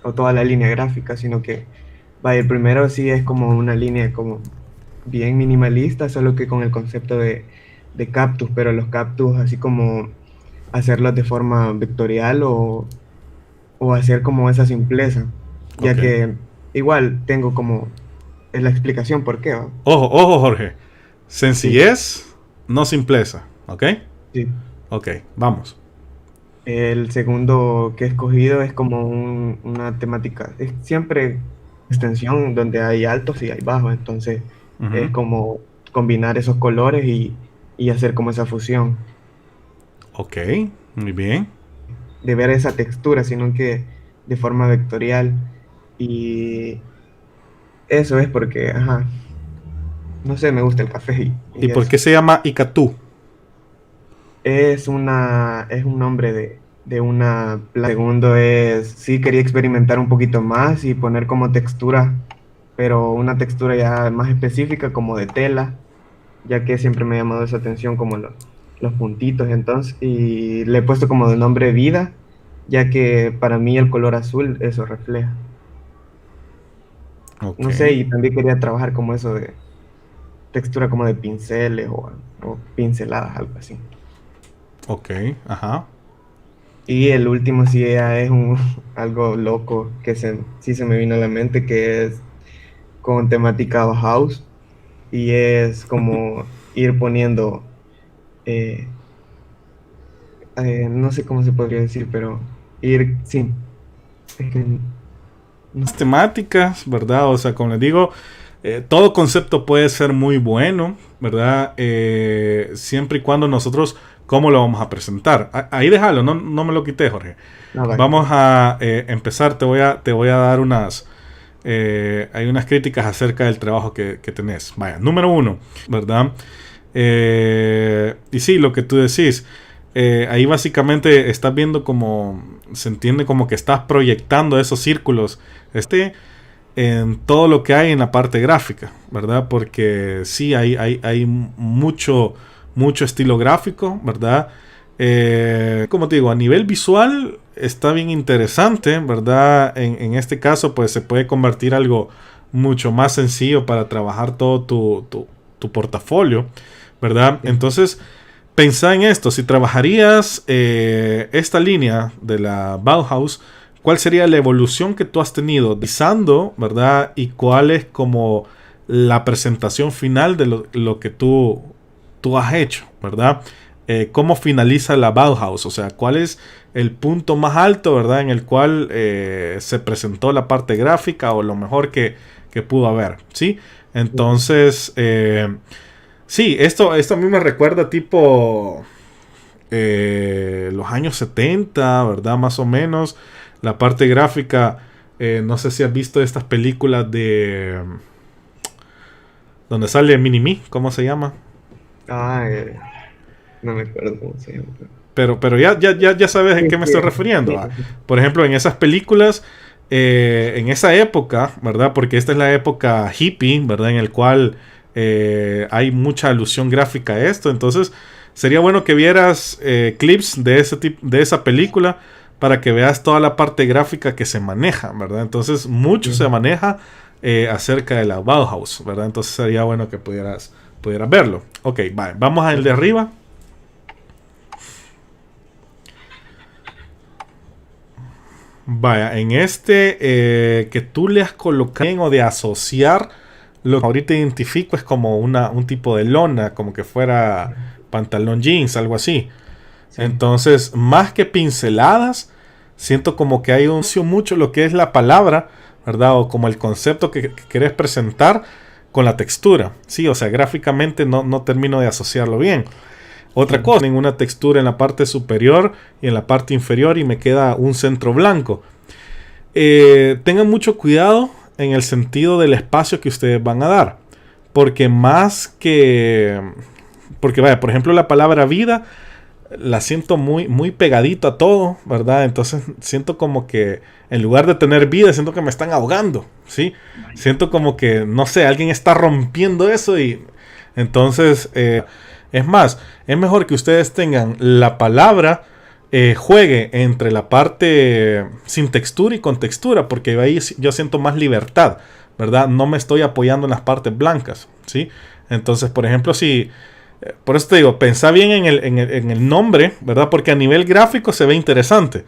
o toda la línea gráfica, sino que, vaya, el primero sí es como una línea como bien minimalista, solo que con el concepto de cactus, pero los cactus así como hacerlos de forma vectorial o hacer como esa simpleza, ya Ok. que igual tengo como es la explicación por qué, ¿va? Ojo, ojo, Jorge. Sí, Sencillez, no simpleza. ¿Ok? sí. Ok, vamos. El segundo que he escogido es como una temática, es siempre extensión donde hay altos y hay bajos, entonces es Ujú. como combinar esos colores y hacer como esa fusión, Ok, muy bien. de ver esa textura, sino que de forma vectorial. Y eso es porque, ajá, no sé, me gusta el café ¿Y y por eso. qué se llama Icatú? Es un nombre de una planta. Segundo es, sí quería experimentar un poquito más y poner como textura, pero una textura ya más específica como de tela, ya que siempre me ha llamado esa atención como los puntitos, entonces, y le he puesto como de nombre vida, ya que para mí el color azul eso refleja. Ok, No sé, y también quería trabajar como eso de textura como de pinceles o pinceladas, algo así. ok, ajá. Y el último sí ya es algo loco que sí se me vino a la mente, que es con temática house y es como ir poniendo, eh, no sé cómo se podría decir, pero sí, es que no Las temáticas, ¿verdad? O sea, como les digo, todo concepto puede ser muy bueno, ¿verdad? Siempre y cuando nosotros, ¿cómo lo vamos a presentar? Ahí déjalo, no, no me lo quité, Jorge. no, vaya, Vamos vaya. a empezar, te voy a dar hay unas críticas acerca del trabajo que tenés. Vaya, número uno, ¿verdad? Y sí, lo que tú decís, ahí básicamente estás viendo como, se entiende como que estás proyectando esos círculos, en todo lo que hay en la parte gráfica, ¿verdad? Porque sí, hay mucho estilo gráfico, ¿verdad? Como te digo, a nivel visual está bien interesante, ¿verdad? En este caso, pues se puede convertir algo mucho más sencillo para trabajar todo tu portafolio, ¿verdad? Sí. Entonces, pensá en esto, si trabajarías esta línea de la Bauhaus, ¿cuál sería la evolución que tú has tenido utilizando, verdad? Y cuál es como la presentación final de lo que tú has hecho, ¿verdad? ¿Cómo finaliza la Bauhaus? O sea, ¿cuál es el punto más alto, verdad? En el cual se presentó la parte gráfica o lo mejor que pudo haber, ¿sí? Sí. Entonces, sí, esto a mí me recuerda tipo los años 70, ¿verdad? Más o menos. La parte gráfica, no sé si has visto estas películas de donde sale Mini-Me, ¿cómo se llama? Ah, no me acuerdo cómo se llama. Pero ya sabes a Sí, qué me sí, estoy refiriendo. sí, Por ejemplo, en esas películas, en esa época, ¿verdad? Porque esta es la época hippie, ¿verdad? En el cual hay mucha alusión gráfica a esto. Entonces, sería bueno que vieras clips de de esa película para que veas toda la parte gráfica que se maneja, ¿verdad? Entonces, mucho se sí. maneja acerca de la Bauhaus, ¿verdad? Entonces, sería bueno que pudieras verlo. Ok, vale, vamos al de Sí. arriba. Vaya, en este que tú le has colocado o de asociar, lo que ahorita identifico es como un tipo de lona, como que fuera pantalón jeans, algo así. Sí. Entonces, más que pinceladas, siento como que hay un mucho lo que es la palabra, ¿verdad? O como el concepto que querés presentar con la textura. Sí, o sea, gráficamente no termino de asociarlo bien. Otra Sí. cosa, en una textura en la parte superior y en la parte inferior y me queda un centro blanco. Tengan mucho cuidado en el sentido del espacio que ustedes van a dar. Porque más que... Porque vaya, por ejemplo, la palabra vida la siento muy pegadito a todo, ¿verdad? Entonces siento como que en lugar de tener vida, siento que me están ahogando, ¿sí? Vaya. Siento como que, no sé, alguien está rompiendo eso y entonces, es más, es mejor que ustedes tengan la palabra juegue entre la parte sin textura y con textura, porque ahí yo siento más libertad, ¿verdad? No me estoy apoyando en las partes blancas, ¿sí? Entonces, por ejemplo, si... Por eso te digo, pensá bien en el nombre, ¿verdad? Porque a nivel gráfico se ve interesante,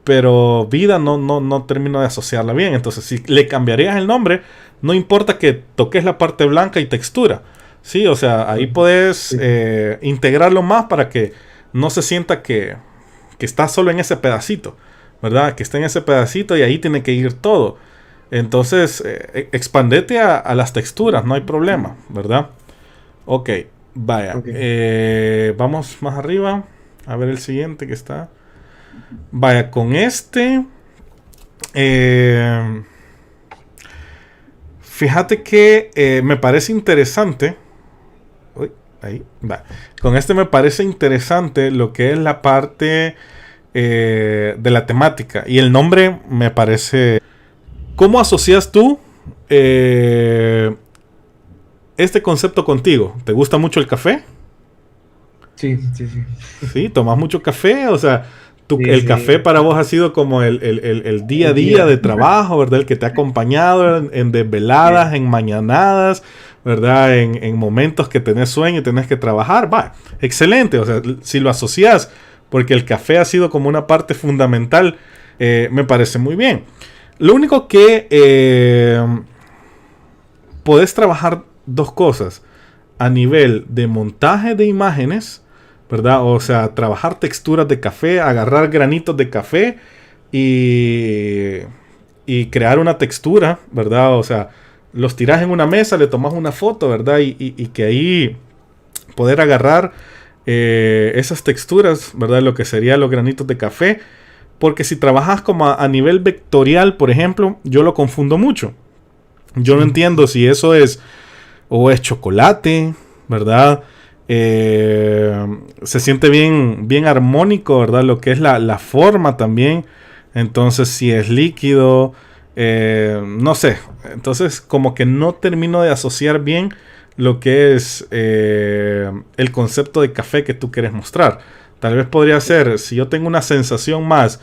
pero vida no termino de asociarla bien. Entonces, si le cambiarías el nombre, no importa que toques la parte blanca y textura, ¿sí? O sea, ahí puedes Sí. integrarlo más para que no se sienta que está solo en ese pedacito, ¿verdad? Que está en ese pedacito y ahí tiene que ir todo. Entonces, expandete a las texturas, no hay problema, ¿verdad? Ok, vaya. Ok. Vamos más arriba. A ver el siguiente que está. Vaya, con este. eh, Fíjate que me parece interesante. Uy, ahí, va. Con este me parece interesante lo que es la parte de la temática. Y el nombre me parece. ¿Cómo asocias tú este concepto contigo? ¿Te gusta mucho el café? Sí, sí, sí. ¿Sí? ¿Tomas mucho café? O sea, Sí, el café sí. para vos ha sido como el día a El día de día. trabajo, ¿verdad? El que te ha acompañado en desveladas, Sí. en mañanadas, ¿verdad? En momentos que tenés sueño y tenés que trabajar. Va, excelente. O sea, si lo asocias, porque el café ha sido como una parte fundamental, me parece muy bien. Lo único que podés trabajar dos cosas a nivel de montaje de imágenes, ¿verdad? O sea, trabajar texturas de café, agarrar granitos de café y, y crear una textura, ¿verdad? O sea, los tiras en una mesa, le tomas una foto, ¿verdad? Y que ahí poder agarrar esas texturas, ¿verdad? Lo que serían los granitos de café. Porque si trabajas como a nivel vectorial, por ejemplo, yo lo confundo mucho. Yo no Sí. entiendo si eso es o es chocolate, ¿verdad? Se siente bien armónico, ¿verdad? Lo que es la forma también. Entonces, si es líquido, no sé. Entonces, como que no termino de asociar bien lo que es el concepto de café que tú quieres mostrar. Tal vez podría ser, si yo tengo una sensación más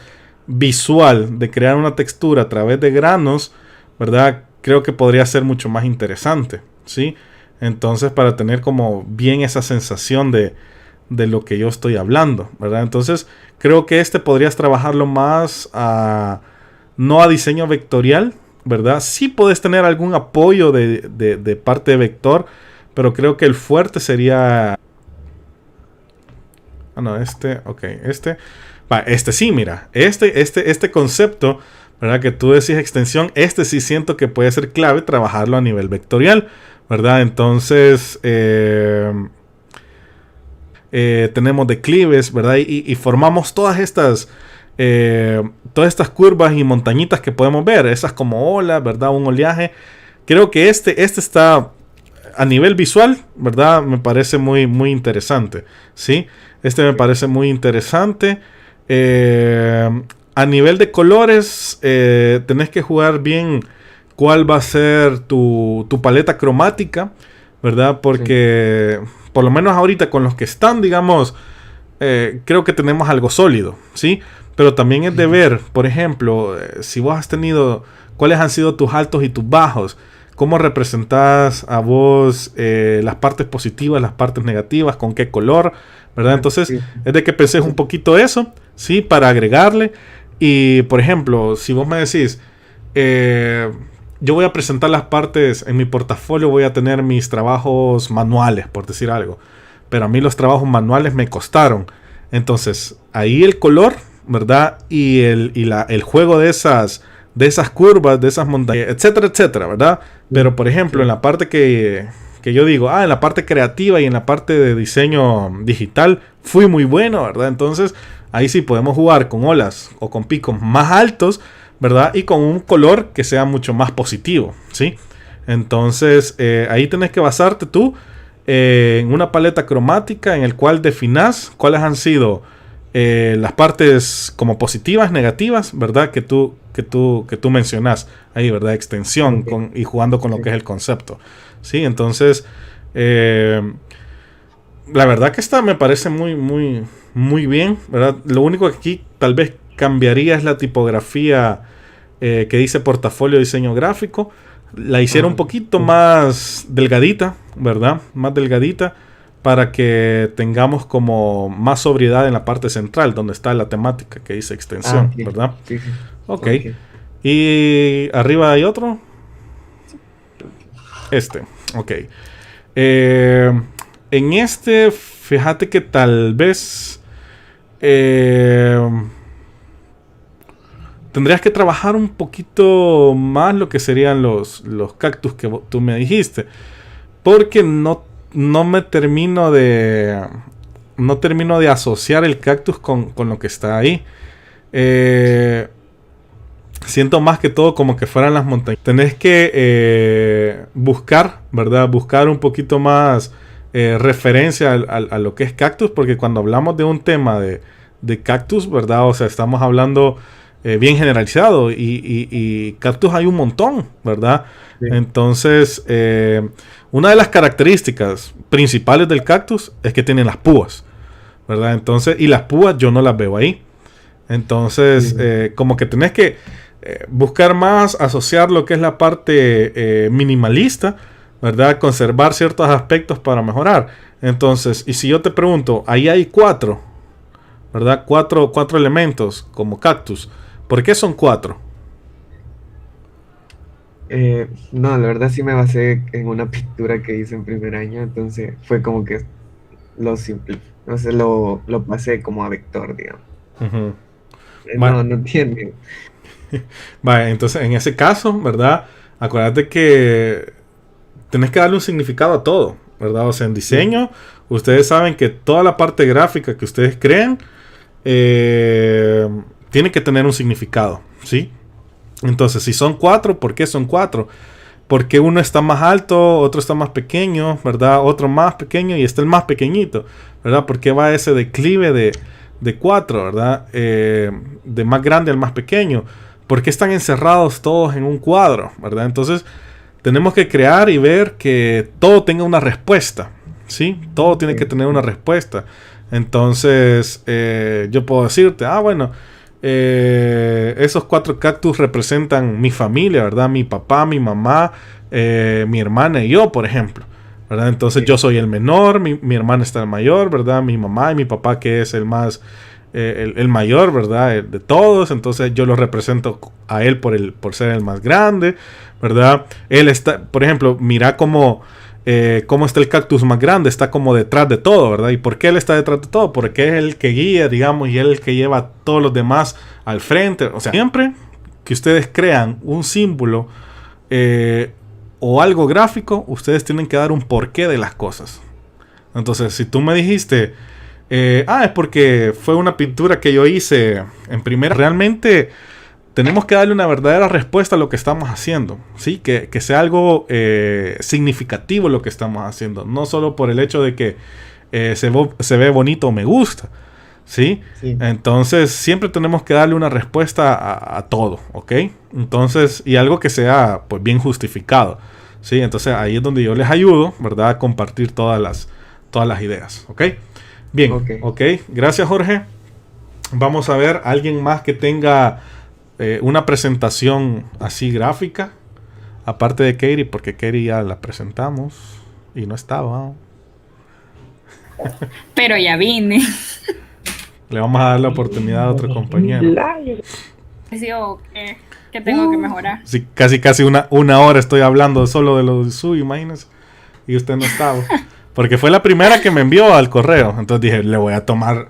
visual de crear una textura a través de granos, ¿verdad? Creo que podría ser mucho más interesante, ¿sí? Entonces, para tener como bien esa sensación de lo que yo estoy hablando, ¿verdad? Entonces, creo que este podrías trabajarlo más no a diseño vectorial, ¿verdad? Sí puedes tener algún apoyo de parte de vector, pero creo que el fuerte sería... Ah, no, ok, este sí, mira, este concepto, ¿verdad? Que tú decís extensión, este sí siento que puede ser clave trabajarlo a nivel vectorial, ¿verdad? Entonces, tenemos declives, ¿verdad? Y formamos todas estas curvas y montañitas que podemos ver, esas como olas, ¿verdad? Un oleaje. Creo que este está a nivel visual, ¿verdad? Me parece muy interesante, ¿sí? Este me parece muy interesante. A nivel de colores, tenés que jugar bien cuál va a ser tu paleta cromática, ¿verdad? Sí. Porque por lo menos ahorita con los que están, digamos, creo que tenemos algo sólido, ¿sí? Pero también es de ver, por ejemplo, si vos has tenido, cuáles han sido tus altos y tus bajos, cómo representás a vos las partes positivas, las partes negativas, con qué color, ¿verdad? Entonces, Sí. es de que penses un poquito eso, ¿sí? Para agregarle. Y, por ejemplo, si vos me decís, yo voy a presentar las partes en mi portafolio, voy a tener mis trabajos manuales, por decir algo. Pero a mí los trabajos manuales me costaron. Entonces, ahí el color, ¿verdad? El juego de esas curvas, de esas montañas, etcétera, etcétera, ¿verdad? Pero, por ejemplo, Sí. en la parte que yo digo, en la parte creativa y en la parte de diseño digital, fui muy bueno, ¿verdad? Entonces, ahí sí podemos jugar con olas o con picos más altos, ¿verdad? Y con un color que sea mucho más positivo, ¿sí? Entonces, ahí tenés que basarte tú en una paleta cromática en el cual definas cuáles han sido las partes como positivas, negativas, ¿verdad? Que tú mencionas ahí, ¿verdad? Extensión Ok. y jugando con lo Sí. que es el concepto, ¿sí? Entonces, la verdad que esta me parece muy bien, ¿verdad? Lo único que aquí tal vez cambiaría es la tipografía que dice portafolio diseño gráfico. La hicieron un poquito más delgadita, ¿verdad? Más delgadita para que tengamos como más sobriedad en la parte central, donde está la temática que dice extensión, Sí, ¿verdad? sí, sí. Ok. Ok. Y arriba hay otro. Este. Ok. En este, fíjate que tal vez tendrías que trabajar un poquito más lo que serían los cactus que tú me dijiste. Porque no me termino de. No termino de asociar el cactus con lo que está ahí. Siento más que todo como que fueran las montañas. Tenés que buscar, ¿verdad? Buscar un poquito más referencia a lo que es cactus. Porque cuando hablamos de un tema de cactus, ¿verdad? O sea, estamos hablando bien generalizado. Y cactus hay un montón, ¿verdad? Sí. Entonces, una de las características principales del cactus es que tienen las púas, ¿verdad? Entonces, y las púas yo no las veo ahí. Entonces, como que tenés que buscar más, asociar lo que es la parte minimalista, ¿verdad? Conservar ciertos aspectos para mejorar. Entonces, y si yo te pregunto, ahí hay cuatro, ¿verdad? Cuatro elementos como cactus. ¿Por qué son cuatro? No, la verdad sí me basé en una pintura que hice en primer año, entonces fue como que lo simple, no sé, lo pasé como a vector, digamos. Ujú. No, Bueno, no tiene. vale, entonces en ese caso, ¿verdad? Acuérdate que tenés que darle un significado a todo, ¿verdad? O sea, en Sí, diseño, ustedes saben que toda la parte gráfica que ustedes creen eh, tiene que tener un significado, ¿sí? Entonces, si son cuatro, ¿por qué son cuatro? Porque uno está más alto, otro está más pequeño, ¿verdad? Otro más pequeño y está el más pequeñito, ¿verdad? Porque va ese declive de cuatro, ¿verdad? De más grande al más pequeño. ¿Por qué están encerrados todos en un cuadro, ¿verdad? Entonces, tenemos que crear y ver que todo tenga una respuesta, ¿sí? Todo tiene que sí, tener una respuesta. Entonces, yo puedo decirte, bueno, esos cuatro cactus representan mi familia, ¿verdad? Mi papá, mi mamá, mi hermana y yo, por ejemplo, ¿verdad? Entonces sí, yo soy el menor, mi hermana está el mayor, ¿verdad? Mi mamá y mi papá que es el más, el mayor, ¿verdad? De todos, entonces yo lo represento a él por ser el más grande, ¿verdad? Él está, por ejemplo, mira cómo está el cactus más grande, está como detrás de todo, ¿verdad? ¿Y por qué él está detrás de todo? Porque es el que guía, digamos, y él es el que lleva a todos los demás al frente. O sea, siempre que ustedes crean un símbolo o algo gráfico, ustedes tienen que dar un porqué de las cosas. Entonces, si tú me dijiste, es porque fue una pintura que yo hice en primera, realmente tenemos que darle una verdadera respuesta a lo que estamos haciendo, ¿sí? Que sea algo significativo lo que estamos haciendo, no solo por el hecho de que se ve bonito o me gusta, ¿sí? sí. Entonces siempre tenemos que darle una respuesta a todo, ¿ok? Entonces, y algo que sea pues bien justificado, ¿sí? Entonces ahí es donde yo les ayudo, ¿verdad? A compartir todas las ideas, ¿ok? Bien, Ok. ¿ok? Gracias, Jorge. Vamos a ver, alguien más que tenga una presentación así gráfica, aparte de Katie, porque Katie ya la presentamos y no estaba. Pero ya vine. Le vamos a dar la oportunidad a otro compañero. Digo que tengo que mejorar. Sí, casi una hora estoy hablando solo de lo suyo, imagínese. Y usted no estaba. Porque fue la primera que me envió al correo. Entonces dije, le voy a tomar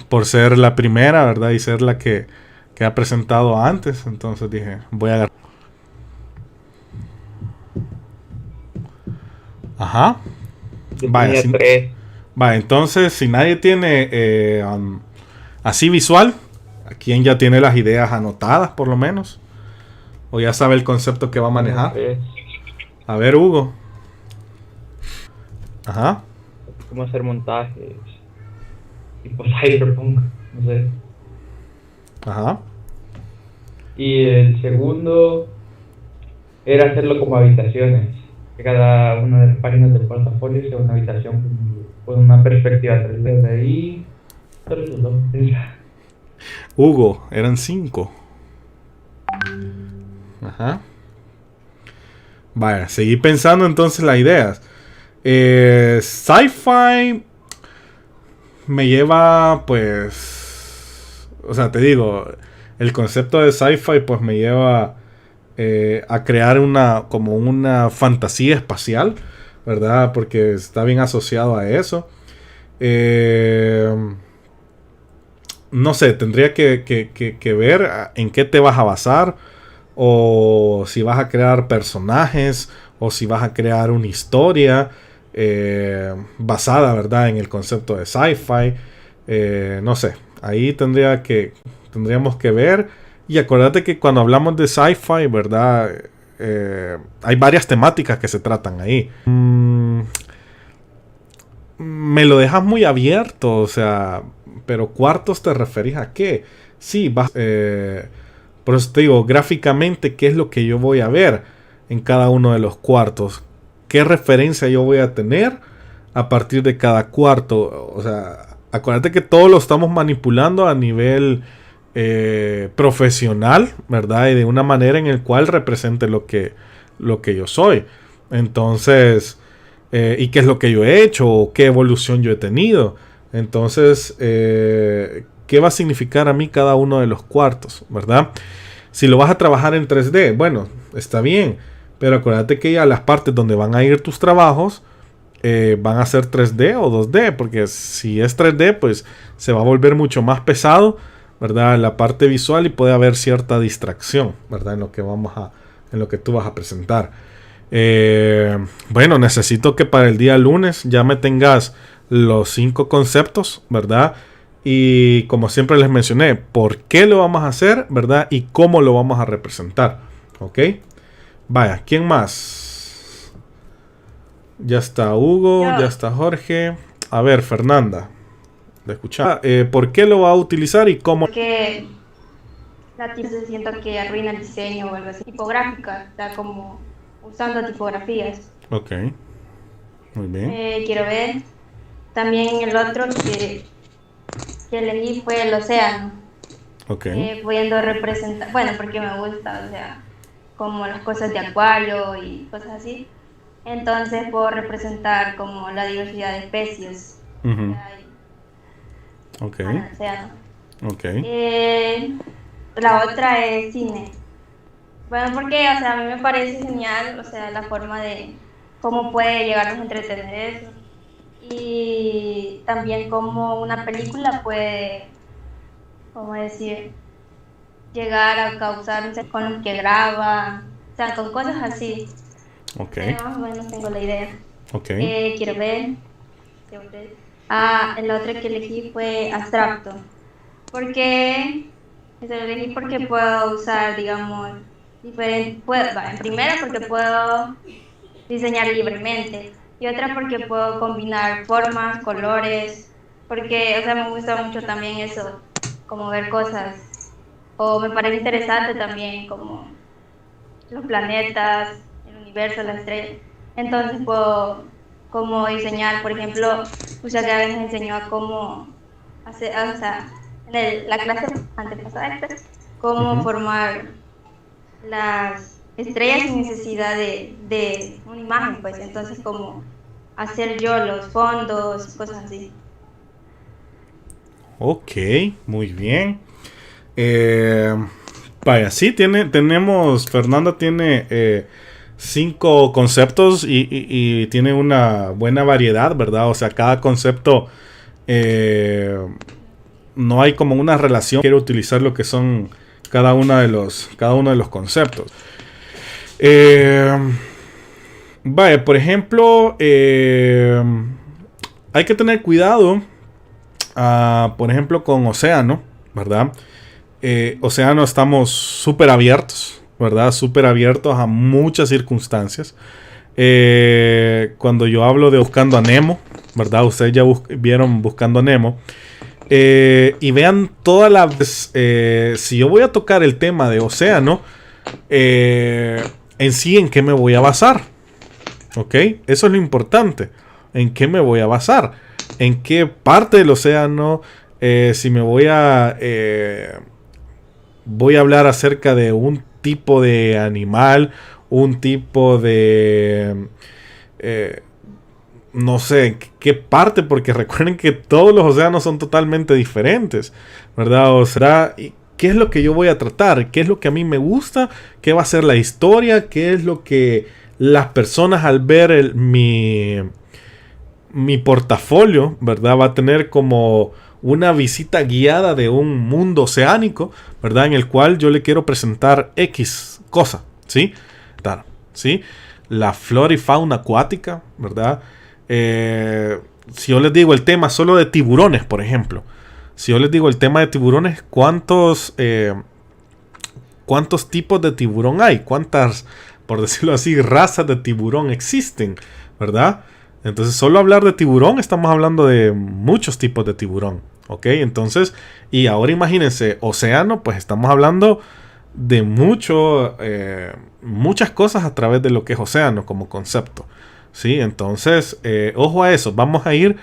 por ser la primera, ¿verdad? Y ser la que ha presentado antes. Entonces dije, voy a agarrar. Ajá. Yo Vaya, tenía tres. entonces si nadie tiene así visual, ¿quién ya tiene las ideas anotadas por lo menos? O ya sabe el concepto que va a manejar. Tres. A ver, Hugo. Ajá. Cómo hacer montajes. Tipo cyberpunk. No sé. Ajá. Y el segundo era hacerlo como habitaciones. que cada una de las páginas del portafolio sea una habitación con una perspectiva 3D. De ahí, solo esos dos. Hugo, eran 5. Ajá. Vaya, seguí pensando entonces las ideas. Sci-fi me lleva, pues, o sea, te digo, el concepto de sci-fi pues me lleva a crear como una fantasía espacial, ¿verdad? Porque está bien asociado a eso. No sé, tendría que ver en qué te vas a basar, o si vas a crear personajes, o si vas a crear una historia basada, ¿verdad?, en el concepto de sci-fi. No sé, ahí tendríamos que ver. Y acuérdate que cuando hablamos de sci-fi, ¿verdad?, hay varias temáticas que se tratan ahí. Me lo dejas muy abierto, o sea, pero cuartos te referís a qué. Sí, por eso te digo, gráficamente, ¿qué es lo que yo voy a ver en cada uno de los cuartos? ¿Qué referencia yo voy a tener a partir de cada cuarto? O sea, acuérdate que todo lo estamos manipulando a nivel profesional, ¿verdad? Y de una manera en el cual represente lo que yo soy. Entonces, y qué es lo que yo he hecho, o qué evolución yo he tenido. Entonces, ¿qué va a significar a mí cada uno de los cuartos, ¿verdad? Si lo vas a trabajar en 3D, bueno, está bien, pero acuérdate que ya las partes donde van a ir tus trabajos van a ser 3D o 2D, porque si es 3D, pues se va a volver mucho más pesado, ¿verdad?, la parte visual, y puede haber cierta distracción, ¿verdad?, en lo que tú vas a presentar. Bueno, necesito que para el día lunes ya me tengas los 5 conceptos, ¿verdad? Y como siempre les mencioné, por qué lo vamos a hacer, ¿verdad? Y cómo lo vamos a representar, ¿ok? Vaya, ¿quién más? Ya está Hugo, ya está Jorge. A ver, Fernanda, de escuchar. ¿Por qué lo va a utilizar y cómo? Porque la se siento que arruina el diseño o algo así. Tipográfica, está como usando tipografías. Ok, muy bien. Quiero ver. También el otro que elegí fue el océano. Ok. Pudiendo representar, bueno, porque me gusta, o sea, como las cosas de acuario y cosas así. Entonces puedo representar como la diversidad de especies que hay Ok. en el océano. Ok. La otra es cine. Bueno, porque, o sea, a mí me parece genial, o sea, la forma de cómo puede llegarnos a entretener eso. Y también cómo una película puede, ¿cómo decir?, llegar a causar con lo que graba, o sea, con cosas así. Ok. Más o menos tengo la idea. Ok. Quiero ver. El otro que elegí fue abstracto. Porque lo elegí porque puedo usar, digamos, diferentes. En primera, porque puedo diseñar libremente. Y otra, porque puedo combinar formas, colores. Porque, o sea, me gusta mucho también eso, como ver cosas. O me parece interesante también, como los planetas, el universo, las estrellas. Entonces puedo como diseñar, por ejemplo, usted nos enseñó a cómo hacer, o sea, la clase antepasada, cómo formar las estrellas sin necesidad de una imagen, pues. Entonces, como hacer yo los fondos, cosas así. Ok, muy bien. Vaya, sí, Fernanda tiene 5 conceptos y tiene una buena variedad, ¿verdad? O sea, cada concepto no hay como una relación. Quiero utilizar lo que son cada uno de los conceptos. Vaya, por ejemplo, hay que tener cuidado, por ejemplo, con océano, ¿verdad? Océano estamos súper abiertos, ¿verdad? Súper abiertos a muchas circunstancias. Cuando yo hablo de Buscando a Nemo, ¿verdad? Ustedes ya vieron Buscando a Nemo. Y vean todas las... si yo voy a tocar el tema de océano, en sí, ¿en qué me voy a basar? ¿Ok? Eso es lo importante. ¿En qué me voy a basar? ¿En qué parte del océano? Si me voy a hablar acerca de un tipo de animal, un tipo de... no sé, qué parte, porque recuerden que todos los océanos son totalmente diferentes, ¿verdad? O será, ¿qué es lo que yo voy a tratar? ¿Qué es lo que a mí me gusta? ¿Qué va a ser la historia? ¿Qué es lo que las personas al ver mi portafolio, ¿verdad? Va a tener como una visita guiada de un mundo oceánico, ¿verdad? En el cual yo le quiero presentar X cosa, ¿sí? Claro, ¿sí? La flora y fauna acuática, ¿verdad? Si yo les digo el tema solo de tiburones, por ejemplo. Si yo les digo el tema de tiburones, ¿cuántos tipos de tiburón hay? ¿Cuántas, por decirlo así, razas de tiburón existen? ¿Verdad? Entonces, solo hablar de tiburón, estamos hablando de muchos tipos de tiburón. ¿Ok? Entonces, y ahora imagínense, océano, pues estamos hablando de muchas cosas a través de lo que es océano como concepto. ¿Sí? Entonces, ojo a eso. Vamos a ir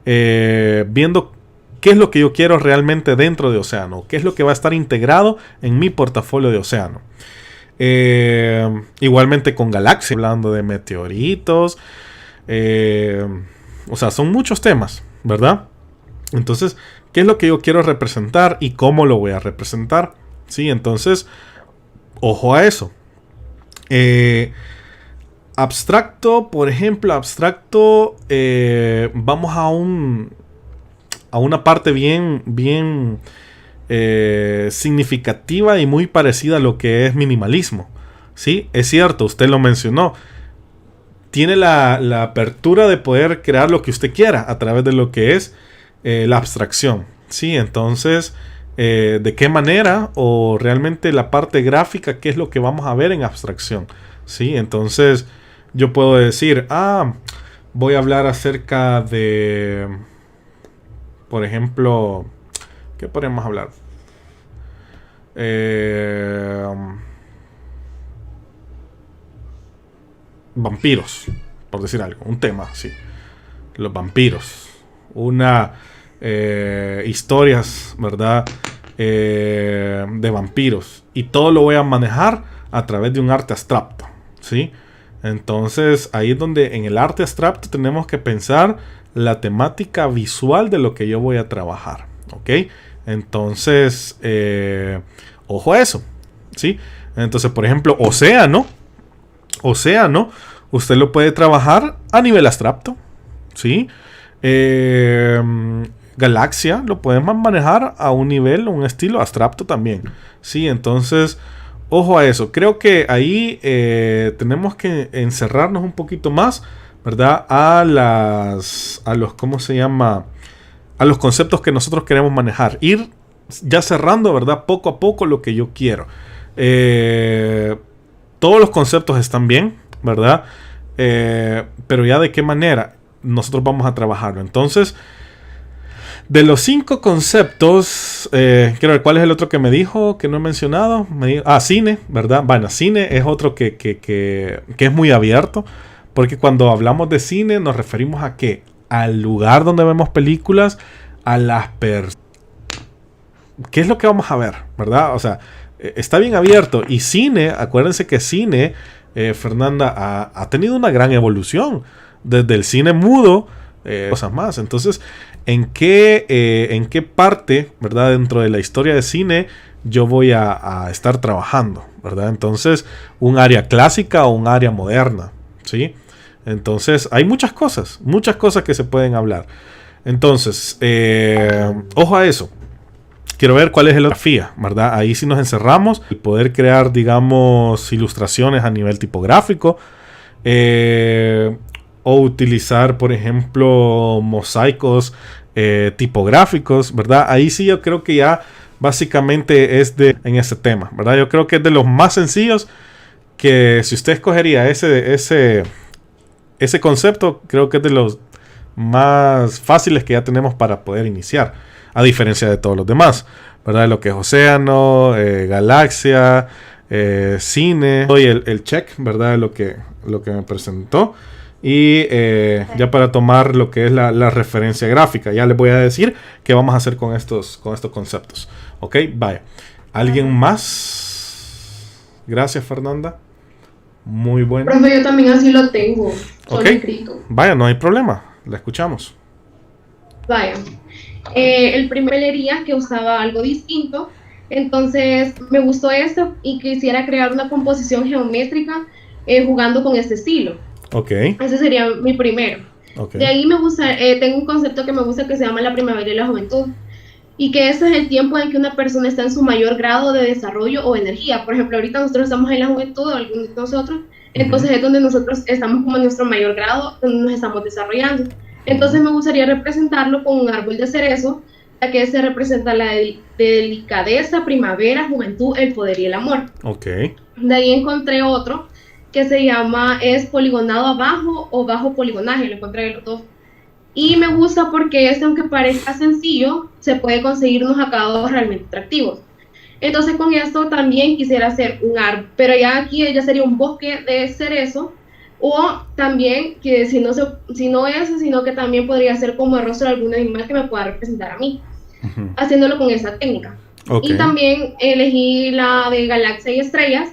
viendo qué es lo que yo quiero realmente dentro de océano. Qué es lo que va a estar integrado en mi portafolio de océano. Igualmente con galaxias, hablando de meteoritos. O sea, son muchos temas, ¿verdad? Entonces, ¿qué es lo que yo quiero representar y cómo lo voy a representar? Sí, entonces, ojo a eso. Abstracto, por ejemplo, vamos a una parte bien significativa y muy parecida a lo que es minimalismo. Sí, es cierto, usted lo mencionó. Tiene la apertura de poder crear lo que usted quiera a través de lo que es la abstracción. Sí, entonces, ¿de qué manera? O realmente la parte gráfica, ¿qué es lo que vamos a ver en abstracción? Sí, entonces yo puedo decir, voy a hablar acerca de, por ejemplo, ¿qué podemos hablar? Vampiros, por decir algo, un tema, sí. Los vampiros. Historias, ¿verdad? De vampiros. Y todo lo voy a manejar a través de un arte abstracto, ¿sí? Entonces, ahí es donde en el arte abstracto tenemos que pensar la temática visual de lo que yo voy a trabajar, ¿ok? Entonces, ojo a eso, ¿sí? Entonces, por ejemplo, océano, usted lo puede trabajar a nivel abstracto, ¿sí? Galaxia lo podemos manejar a un nivel, un estilo abstracto también, ¿sí? Entonces, ojo a eso. Creo que ahí tenemos que encerrarnos un poquito más, ¿verdad? ¿Cómo se llama? A los conceptos que nosotros queremos manejar. Ir ya cerrando, ¿verdad? Poco a poco lo que yo quiero. Todos los conceptos están bien, ¿verdad? Pero ya de qué manera nosotros vamos a trabajarlo. Entonces, de los 5 conceptos, quiero ver cuál es el otro que me dijo, que no he mencionado. Cine, ¿verdad? Bueno, cine es otro que es muy abierto, porque cuando hablamos de cine nos referimos a ¿qué? Al lugar donde vemos películas, a las personas. ¿Qué es lo que vamos a ver? ¿Verdad? O sea, está bien abierto. Y cine, acuérdense que cine, Fernanda, ha tenido una gran evolución. Desde el cine mudo, cosas más. Entonces, ¿en qué parte, ¿verdad? Dentro de la historia de cine yo voy a estar trabajando, ¿verdad? Entonces, un área clásica o un área moderna, ¿sí? Entonces, hay muchas cosas que se pueden hablar. Entonces, ojo a eso. Quiero ver cuál es la grafía, ¿verdad? Ahí sí nos encerramos. El poder crear, digamos, ilustraciones a nivel tipográfico. O utilizar, por ejemplo, mosaicos tipográficos, ¿verdad? Ahí sí yo creo que ya básicamente es en ese tema, ¿verdad? Yo creo que es de los más sencillos, que si usted escogería ese concepto, creo que es de los más fáciles que ya tenemos para poder iniciar, a diferencia de todos los demás, ¿verdad? Lo que es océano, galaxia, cine. Doy el check, ¿verdad? De lo que me presentó. Y ya para tomar lo que es la referencia gráfica, ya les voy a decir qué vamos a hacer con estos conceptos. Ok, vaya. ¿Alguien más? Gracias, Fernanda. Muy bueno. Profe, yo también así lo tengo, solo Ok. escrito. Vaya, no hay problema. La escuchamos. Vaya. El primer leería que usaba algo distinto, entonces me gustó esto y quisiera crear una composición geométrica jugando con este estilo. Ok. Ese sería mi primero. Ok. De ahí me gusta, tengo un concepto que me gusta que se llama la primavera y la juventud, y que ese es el tiempo en que una persona está en su mayor grado de desarrollo o energía. Por ejemplo, ahorita nosotros estamos en la juventud, algunos de nosotros, entonces es donde nosotros estamos como en nuestro mayor grado, donde nos estamos desarrollando. Entonces me gustaría representarlo con un árbol de cerezo, ya que se representa la delicadeza, primavera, juventud, el poder y el amor. Ok. De ahí encontré otro que se llama es poligonado abajo o bajo poligonaje, lo encontré de los dos. Y me gusta porque este, aunque parezca sencillo, se puede conseguir unos acabados realmente atractivos. Entonces con esto también quisiera hacer un árbol, pero ya aquí ya sería un bosque de cerezo, o también que si no eso, sino que también podría ser como el rostro de algún animal que me pueda representar a mí, haciéndolo con esa técnica. Ok. Y también elegí la de galaxia y estrellas,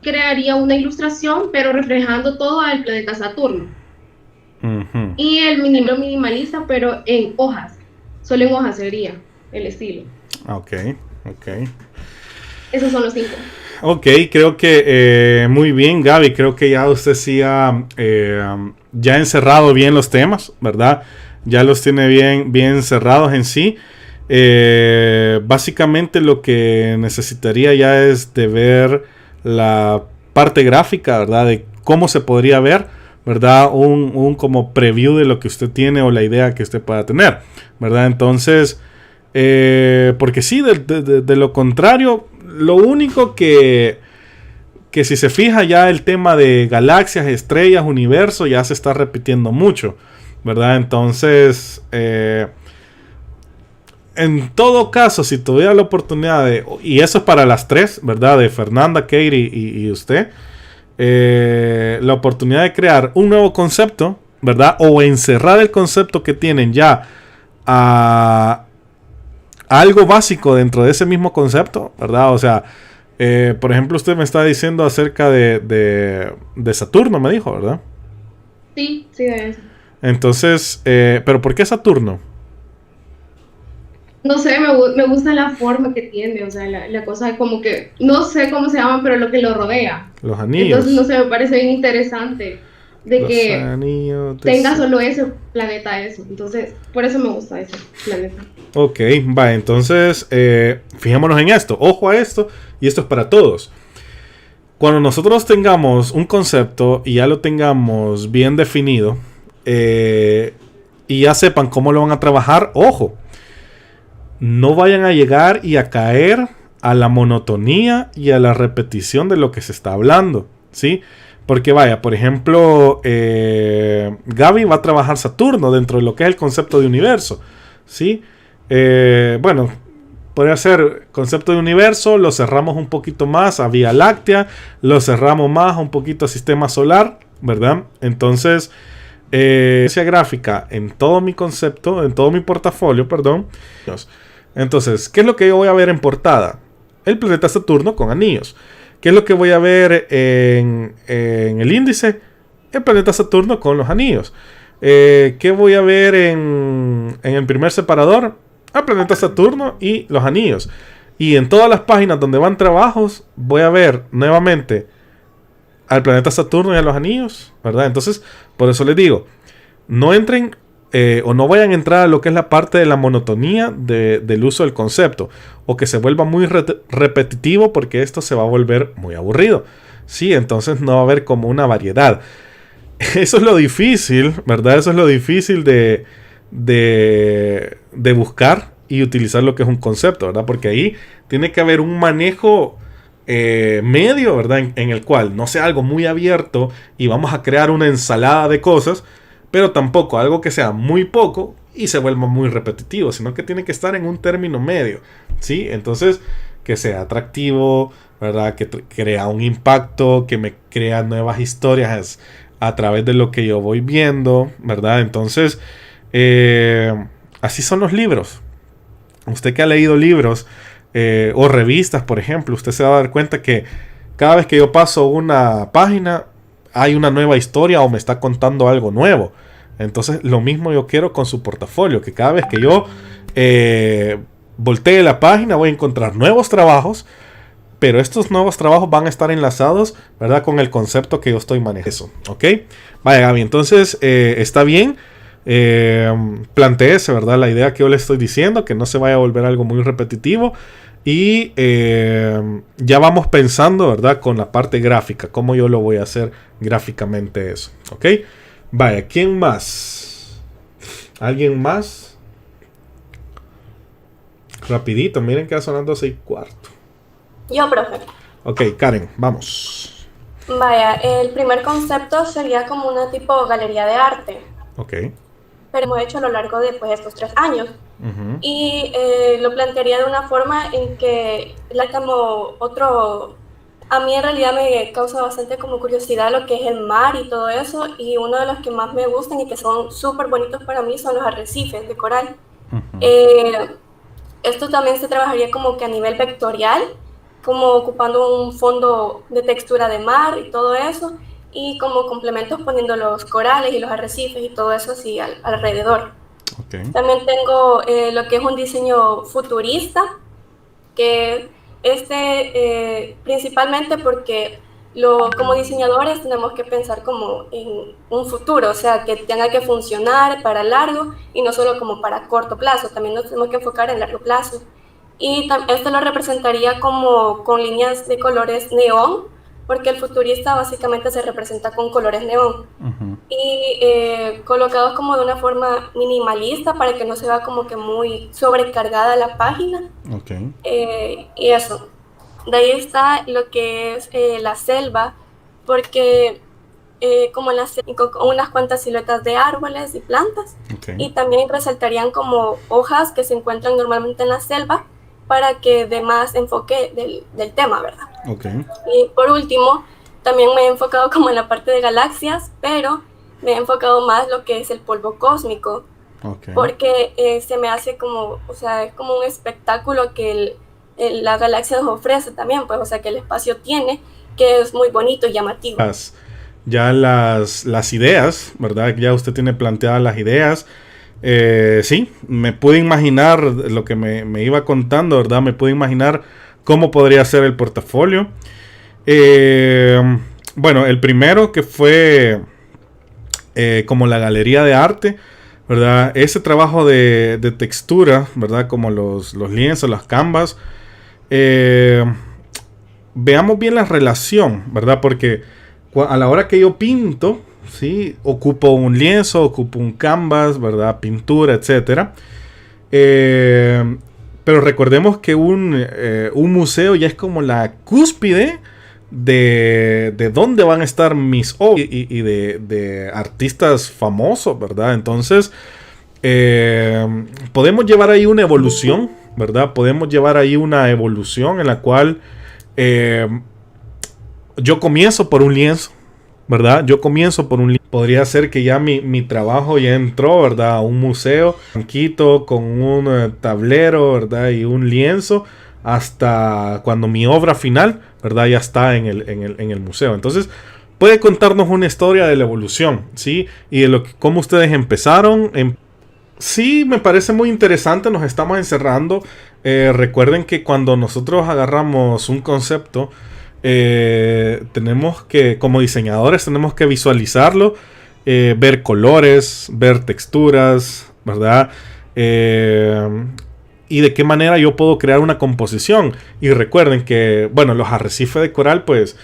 crearía una ilustración, pero reflejando todo al planeta Saturno. Ujú. Y el minimalista, pero en hojas. Solo en hojas sería el estilo. Ok. Ok. Esos son los 5. Ok, creo que muy bien, Gaby. Creo que ya usted sí ha ya encerrado bien los temas, ¿verdad? Ya los tiene bien cerrados en sí. Básicamente lo que necesitaría ya es de ver la parte gráfica, ¿verdad? De cómo se podría ver, ¿verdad? Un como preview de lo que usted tiene o la idea que usted pueda tener, ¿verdad? Entonces, porque sí, de lo contrario, lo único que si se fija ya el tema de galaxias, estrellas, universo, ya se está repitiendo mucho, ¿verdad? Entonces, en todo caso, si tuviera la oportunidad de, y eso es para las tres, ¿verdad? De Fernanda, Katie y usted, la oportunidad de crear un nuevo concepto, ¿verdad? O encerrar el concepto que tienen ya a algo básico dentro de ese mismo concepto, ¿verdad? O sea, por ejemplo, usted me está diciendo acerca de Saturno, me dijo, ¿verdad? Sí, de eso. Entonces, ¿pero por qué Saturno? No sé, me gusta la forma que tiene, o sea, la cosa como que, no sé cómo se llama, pero lo que lo rodea. Los anillos. Entonces, no sé, me parece bien interesante de Los que anillos de tenga solo ese planeta eso. Entonces, por eso me gusta ese planeta. Ok, va, entonces fijémonos en esto, ojo a esto, y esto es para todos. Cuando nosotros tengamos un concepto y ya lo tengamos bien definido, y ya sepan cómo lo van a trabajar, ojo, no vayan a llegar y a caer a la monotonía y a la repetición de lo que se está hablando, ¿sí? Porque vaya, por ejemplo, Gaby va a trabajar Saturno dentro de lo que es el concepto de universo, ¿sí? Bueno, podría ser concepto de universo, lo cerramos un poquito más a Vía Láctea, lo cerramos más un poquito a Sistema Solar, ¿verdad? Entonces, esa gráfica en todo mi concepto, en todo mi portafolio, perdón. Entonces, ¿qué es lo que yo voy a ver en portada? El planeta Saturno con anillos. ¿Qué es lo que voy a ver en el índice? El planeta Saturno con los anillos. ¿Qué voy a ver en el primer separador? El planeta Saturno y los anillos. Y en todas las páginas donde van trabajos, voy a ver nuevamente al planeta Saturno y a los anillos, ¿verdad? Entonces, por eso les digo, no entren o no vayan a entrar a lo que es la parte de la monotonía del uso del concepto, o que se vuelva muy repetitivo, porque esto se va a volver muy aburrido, ¿sí? Entonces no va a haber como una variedad. Eso es lo difícil, ¿verdad? Eso es lo difícil de buscar y utilizar lo que es un concepto, ¿verdad? Porque ahí tiene que haber un manejo medio, ¿verdad? En el cual no sea algo muy abierto y vamos a crear una ensalada de cosas, pero tampoco algo que sea muy poco y se vuelva muy repetitivo, sino que tiene que estar en un término medio, ¿sí? Entonces, que sea atractivo, ¿verdad? Que crea un impacto, que me crea nuevas historias a través de lo que yo voy viendo, ¿verdad? Entonces, así son los libros. Usted que ha leído libros o revistas, por ejemplo, usted se va a dar cuenta que cada vez que yo paso una página, hay una nueva historia o me está contando algo nuevo. Entonces, lo mismo yo quiero con su portafolio, que cada vez que yo voltee la página voy a encontrar nuevos trabajos, pero estos nuevos trabajos van a estar enlazados, ¿verdad? Con el concepto que yo estoy manejando, ¿ok? Vaya, Gaby, entonces está bien. Plantéese, ¿verdad? La idea que yo le estoy diciendo, que no se vaya a volver algo muy repetitivo. Y ya vamos pensando, ¿verdad? Con la parte gráfica, cómo yo lo voy a hacer gráficamente eso, ¿ok? Vaya, ¿quién más? ¿Alguien más? Rapidito, miren que va sonando 6:15. Yo, profe. Ok, Karen, vamos. Vaya, el primer concepto sería como una tipo galería de arte. Ok. Pero hemos hecho a lo largo de pues, estos 3 años. Uh-huh. Y lo plantearía de una forma en que como otro... A mí en realidad me causa bastante como curiosidad lo que es el mar y todo eso. Y uno de los que más me gustan y que son súper bonitos para mí son los arrecifes de coral. Uh-huh. Esto también se trabajaría como que a nivel vectorial, como ocupando un fondo de textura de mar y todo eso, y como complementos poniendo los corales y los arrecifes y todo eso así alrededor. Okay. También tengo lo que es un diseño futurista, que principalmente porque como diseñadores tenemos que pensar como en un futuro, o sea, que tenga que funcionar para largo y no solo como para corto plazo, también nos tenemos que enfocar en largo plazo. Y esto lo representaría como con líneas de colores neón, porque el futurista básicamente se representa con colores neón. Uh-huh. Y colocados como de una forma minimalista para que no se vea como que muy sobrecargada la página. Okay. Y eso. De ahí está lo que es la selva, porque como con unas cuantas siluetas de árboles y plantas. Okay. Y también resaltarían como hojas que se encuentran normalmente en la selva, para que dé más enfoque del tema, ¿verdad? Okay. Y por último, también me he enfocado como en la parte de galaxias, pero me he enfocado más lo que es el polvo cósmico, okay. Porque se me hace como, o sea, es como un espectáculo que la galaxia nos ofrece también, pues, o sea, que el espacio tiene, que es muy bonito y llamativo. Ya las ideas, ¿verdad? Ya usted tiene planteadas las ideas. Sí, me pude imaginar lo que me iba contando, ¿verdad? Me pude imaginar cómo podría ser el portafolio. Bueno, el primero que fue como la galería de arte, ¿verdad? Ese trabajo de textura, ¿verdad? Como los lienzos, las canvas. Veamos bien la relación, ¿verdad? Porque a la hora que yo pinto, ¿sí? Ocupo un lienzo, ocupo un canvas, ¿verdad? Pintura, etc. Pero recordemos que un museo ya es como la cúspide de dónde van a estar mis obras y de artistas famosos, ¿verdad? Entonces, podemos llevar ahí una evolución, ¿verdad? Podemos llevar ahí una evolución en la cual yo comienzo por un lienzo, ¿verdad? Yo comienzo por un lienzo. Podría ser que ya mi trabajo ya entró, ¿verdad? A un museo, banquito con un tablero, ¿verdad? Y un lienzo, hasta cuando mi obra final, ¿verdad? Ya está en el museo. Entonces, puede contarnos una historia de la evolución, ¿sí? Y de cómo ustedes empezaron. Sí, me parece muy interesante. Nos estamos encerrando. Recuerden que cuando nosotros agarramos un concepto, tenemos que, como diseñadores, tenemos que visualizarlo, ver colores, ver texturas, ¿verdad? Y de qué manera yo puedo crear una composición. Y recuerden que, bueno, los arrecifes de coral, pues,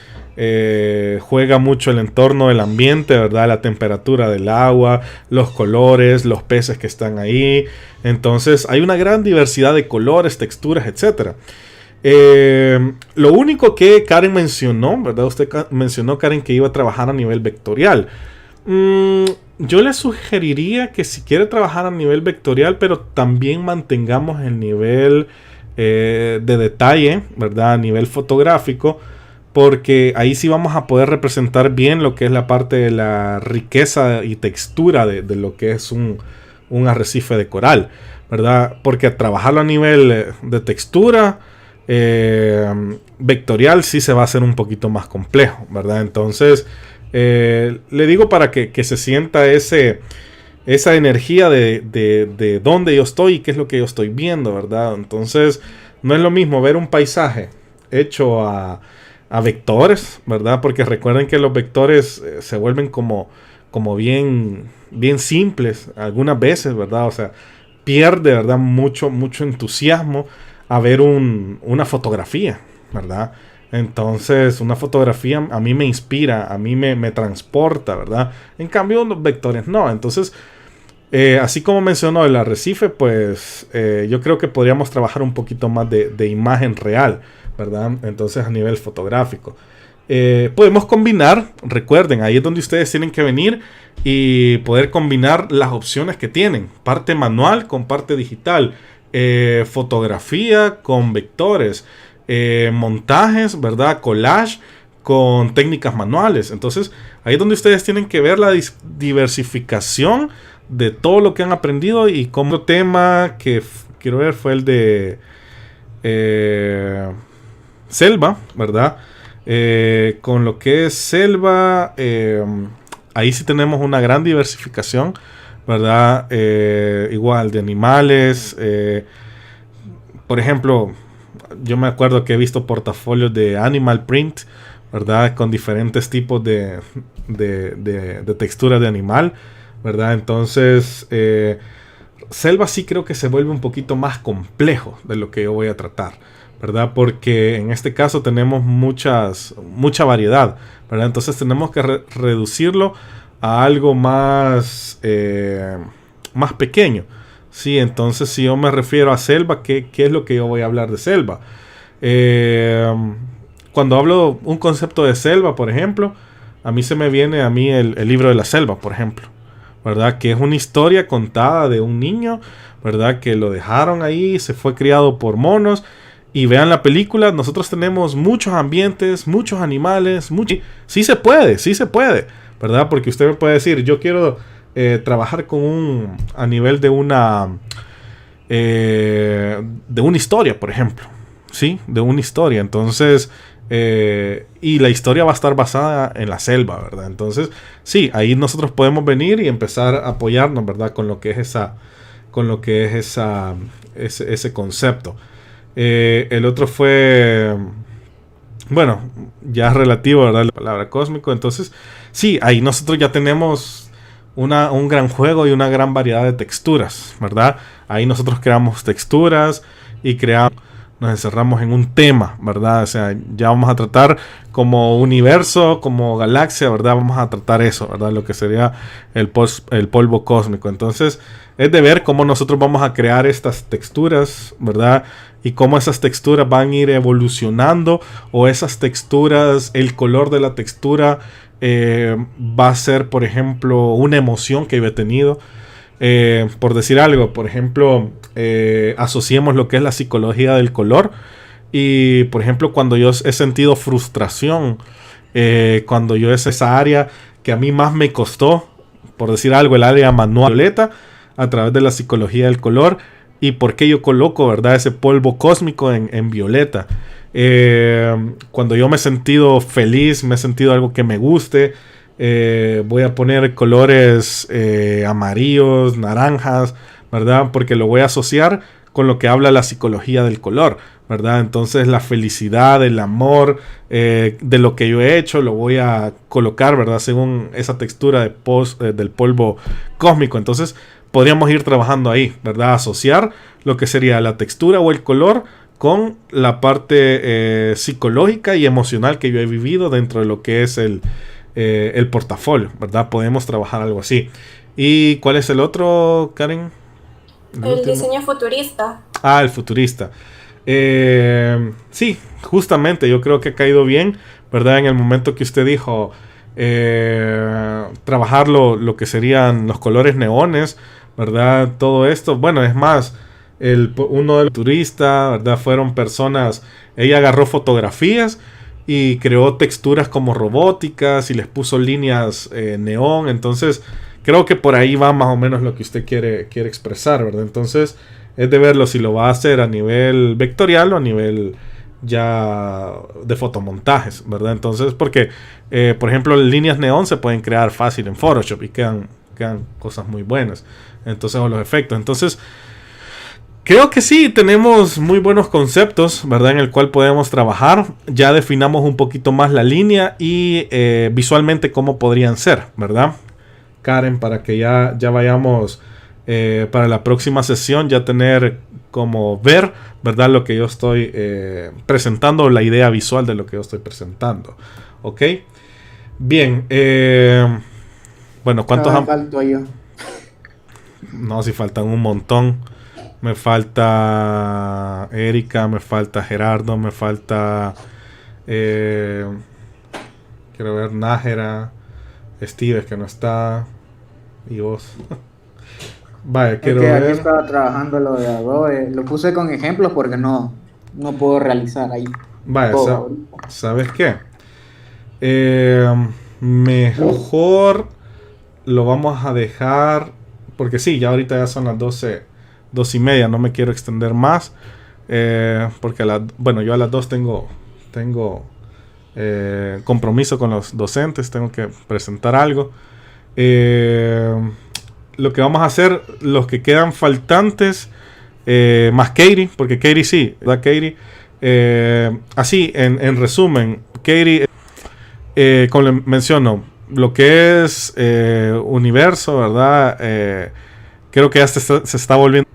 juega mucho el entorno, el ambiente, ¿verdad? La temperatura del agua, los colores, los peces que están ahí. Entonces, hay una gran diversidad de colores, texturas, etcétera. Lo único que Karen mencionó, ¿verdad? Usted mencionó, Karen, que iba a trabajar a nivel vectorial. Yo le sugeriría que si quiere trabajar a nivel vectorial, pero también mantengamos el nivel de detalle, ¿verdad? A nivel fotográfico, porque ahí sí vamos a poder representar bien lo que es la parte de la riqueza y textura de lo que es un arrecife de coral, ¿verdad? Porque trabajarlo a nivel de textura vectorial sí se va a hacer un poquito más complejo, ¿verdad? Entonces, le digo para que se sienta esa energía de dónde yo estoy y qué es lo que yo estoy viendo, ¿verdad? Entonces, no es lo mismo ver un paisaje hecho a vectores, ¿verdad? Porque recuerden que los vectores se vuelven como bien simples algunas veces, ¿verdad? O sea, pierde, ¿verdad? Mucho entusiasmo a ver una fotografía, ¿verdad? Entonces, una fotografía a mí me inspira, a mí me transporta, ¿verdad? En cambio, los vectores no. Entonces, así como mencionó el arrecife, pues yo creo que podríamos trabajar un poquito más de imagen real, ¿verdad? Entonces, a nivel fotográfico. Podemos combinar, recuerden, ahí es donde ustedes tienen que venir y poder combinar las opciones que tienen. Parte manual con parte digital. Fotografía con vectores. Montajes, ¿verdad? Collage con técnicas manuales. Entonces, ahí es donde ustedes tienen que ver la diversificación de todo lo que han aprendido. Y como tema que quiero ver fue el de selva, ¿verdad? Con lo que es selva, ahí sí tenemos una gran diversificación, ¿verdad? Igual de animales. Por ejemplo, yo me acuerdo que he visto portafolios de Animal Print, ¿verdad? Con diferentes tipos de textura de animal, ¿verdad? Entonces, selva sí creo que se vuelve un poquito más complejo de lo que yo voy a tratar, ¿verdad? Porque en este caso tenemos mucha variedad, ¿verdad? Entonces tenemos que reducirlo a algo más pequeño. Sí, entonces si yo me refiero a selva, ¿qué es lo que yo voy a hablar de selva? Cuando hablo un concepto de selva, por ejemplo, a mí se me viene el libro de la selva, por ejemplo, ¿verdad? Que es una historia contada de un niño, ¿verdad? Que lo dejaron ahí, se fue criado por monos. Y vean la película, nosotros tenemos muchos ambientes, muchos animales, sí se puede, ¿verdad? Porque usted me puede decir, yo quiero trabajar a nivel de una historia, por ejemplo, ¿sí? De una historia, entonces, y la historia va a estar basada en la selva, ¿verdad? Entonces, sí, ahí nosotros podemos venir y empezar a apoyarnos, ¿verdad? Con lo que es ese concepto. El otro fue, bueno, ya relativo, ¿verdad? La palabra cósmico. Entonces, sí, ahí nosotros ya tenemos un gran juego y una gran variedad de texturas, ¿verdad? Ahí nosotros creamos texturas y nos encerramos en un tema, ¿verdad? O sea, ya vamos a tratar como universo, como galaxia, ¿verdad? Vamos a tratar eso, ¿verdad? Lo que sería el polvo cósmico. Entonces, es de ver cómo nosotros vamos a crear estas texturas, ¿verdad? Y cómo esas texturas van a ir evolucionando, o esas texturas, el color de la textura va a ser, por ejemplo, una emoción que yo he tenido. Por decir algo, por ejemplo, asociemos lo que es la psicología del color. Y, por ejemplo, cuando yo he sentido frustración, cuando yo es esa área que a mí más me costó, por decir algo, el área manual violeta, a través de la psicología del color. Y por qué yo coloco, ¿verdad? Ese polvo cósmico en violeta. Cuando yo me he sentido feliz, me he sentido algo que me guste, voy a poner colores amarillos, naranjas, ¿verdad? Porque lo voy a asociar con lo que habla la psicología del color, ¿verdad? Entonces la felicidad, el amor de lo que yo he hecho, lo voy a colocar, ¿verdad? Según esa textura del polvo cósmico. Entonces podríamos ir trabajando ahí, ¿verdad? Asociar lo que sería la textura o el color con la parte psicológica y emocional que yo he vivido dentro de lo que es el portafolio, ¿verdad? Podemos trabajar algo así. ¿Y cuál es el otro, Karen? El diseño futurista. Ah, el futurista. Sí, justamente yo creo que ha caído bien, ¿verdad? En el momento que usted dijo trabajar lo que serían los colores neones, ¿verdad? Todo esto, bueno, es más, uno de los turistas, ¿verdad? Fueron personas, ella agarró fotografías y creó texturas como robóticas y les puso líneas neón. Entonces creo que por ahí va más o menos lo que usted quiere expresar, ¿verdad? Entonces es de verlo si lo va a hacer a nivel vectorial o a nivel ya de fotomontajes, ¿verdad? Entonces, porque por ejemplo líneas neón se pueden crear fácil en Photoshop y quedan cosas muy buenas. Entonces, o los efectos. Entonces, creo que sí, tenemos muy buenos conceptos, ¿verdad? En el cual podemos trabajar. Ya definamos un poquito más la línea y visualmente cómo podrían ser, ¿verdad? Karen, para que ya vayamos para la próxima sesión, ya tener como ver, ¿verdad? Lo que yo estoy presentando, la idea visual de lo que yo estoy presentando. ¿Ok? Bien. Bueno, ¿cuántos han... falto yo? No, si faltan un montón. Me falta Erika, me falta Gerardo, me falta quiero ver Nájera, Steve que no está y vos. Vaya, quiero ver. Aquí ver. estaba trabajando lo de Adobe, lo puse con ejemplos porque no puedo realizar ahí. Vaya, ¿sabes qué? Mejor lo vamos a dejar porque sí, ya ahorita ya son las 2:30, no me quiero extender más porque yo a las 2 tengo compromiso con los docentes, tengo que presentar algo. Lo que vamos a hacer, los que quedan faltantes, más Katie, porque Katie sí, ¿verdad, Katie? Así, en resumen, Katie, como le menciono, lo que es universo, ¿verdad? Creo que ya se está volviendo.